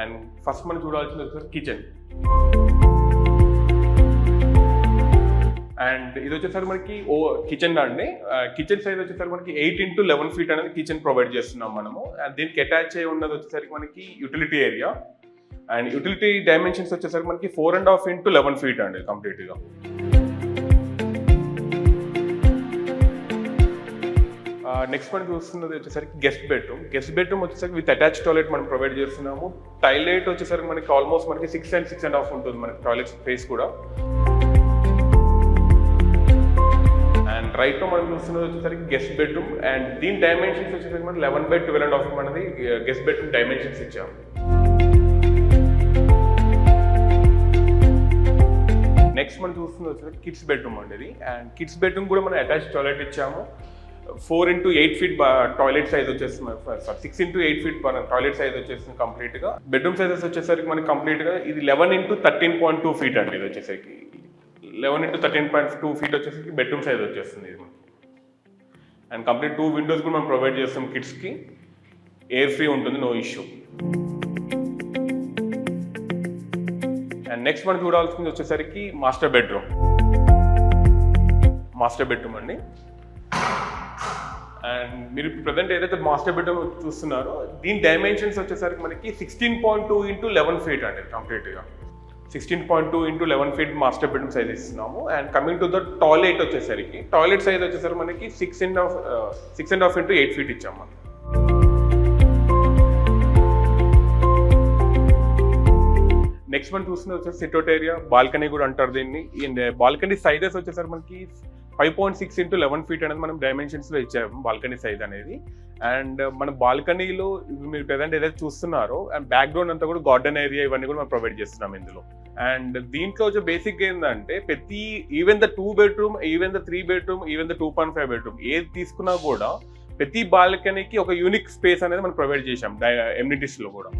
And first మనం చూడాల్సింది వచ్చేసరికి కిచెన్. అండ్ ఇది వచ్చేసరికి మనకి కిచెన్ అండి. కిచెన్ సైజ్ వచ్చేసరికి మనకి 8x11 feet అనేది కిచెన్ ప్రొవైడ్ చేస్తున్నాం మనము. అండ్ దీనికి అటాచ్ అయ్యి ఉన్నది వచ్చేసరికి మనకి utility area. And utility dimensions వచ్చేసరికి మనకి 4.5x11 feet అండి కంప్లీట్గా. నెక్స్ట్ మనం చూస్తున్నది వచ్చేసరికి గెస్ట్ బెడ్రూమ్. గెస్ట్ బెడ్రూమ్ వచ్చేసరికి విత్ అటాచ్ టాయిలెట్ మనం ప్రొవైడ్ చేస్తున్నాము. టాయిలెట్ వచ్చేసరికి మనకి ఆల్మోస్ట్ మనకి 6 and 6.5 ఉంటుంది మనకి టాయిలెట్ స్పేస్ కూడా. అండ్ రైట్ లో మనం చూస్తున్నది వచ్చేసరికి గెస్ట్ బెడ్రూమ్. అండ్ దీని డైమెన్షన్స్ వచ్చేసరికి మనకి 11x12.5 మనది గెస్ట్ బెడ్రూమ్ డైమెన్షన్స్ ఇచ్చాము. నెక్స్ట్ మనం చూస్తున్నది వచ్చేసరికి కిడ్స్ బెడ్రూమ్ అండి ఇది. అండ్ కిడ్స్ బెడ్రూమ్ కూడా మనం అటాచ్ టాయిలెట్ ఇచ్చాము. 4x8 feet టాయిలెట్ సైజ్ వచ్చేస్తుంది. 6x8 feet టాయిలెట్ సైజ్ వచ్చేస్తుంది కంప్లీట్ గా. బెడ్రూమ్ సైజెస్ వచ్చేసరికి మనకి కంప్లీట్ గా ఇది 11x13.2 feet అండి. ఇది వచ్చేసరికి 11x13.2 feet వచ్చేసరికి బెడ్రూమ్ సైజ్ వచ్చేస్తుంది ఇది. అండ్ కంప్లీట్ 2 windows కూడా మనం ప్రొవైడ్ చేస్తాం కిడ్స్ కి. ఎయిర్ ఫ్రీ ఉంటుంది, నో ఇష్యూ. అండ్ నెక్స్ట్ మనం చూడాల్సింది వచ్చేసరికి మాస్టర్ బెడ్రూమ్. మాస్టర్ బెడ్రూమ్ అండి. అండ్ మీరు ప్రజెంట్ ఏదైతే మాస్టర్ బెడ్రూమ్ చూస్తున్నారో దీని డైమెన్షన్స్ వచ్చేసరికి మనకి 16.2x11 feet అండి కంప్లీట్గా. 16.2x11 feet master bedroom size ఇస్తున్నాము. And coming to the toilet వచ్చేసరికి టాయిలెట్ సైజ్ వచ్చేసరికి మనకి 6.5x8 feet ఇచ్చాము మనం. నెక్స్ట్ మనం చూస్తున్నది వచ్చేసి సిట్అవుట్ ఏరియా, బాల్కనీ కూడా అంటారు దీన్ని. బాల్కనీ సైజెస్ వచ్చేసరికి మనకి 5.6x11 feet అనేది మనం డైమెన్షన్స్ లో ఇచ్చాము బాల్కనీ సైజ్ అనేది. అండ్ మన బాల్కనీలో మీరు ప్రజెంట్ ఏదైతే చూస్తున్నారో అండ్ బ్యాక్గ్రౌండ్ అంతా కూడా గార్డెన్ ఏరియా ఇవన్నీ కూడా మనం ప్రొవైడ్ చేస్తున్నాం ఇందులో. అండ్ దీంట్లో వచ్చే బేసిక్ ఏంటంటే ప్రతి even the 2 bedroom, even the 3 bedroom, even the 2.5 bedroom ఏది తీసుకున్నా కూడా ప్రతి బాల్కనీకి ఒక యూనిక్ స్పేస్ అనేది మనం ప్రొవైడ్ చేసాం ఎమ్యూనిటీస్ లో కూడా.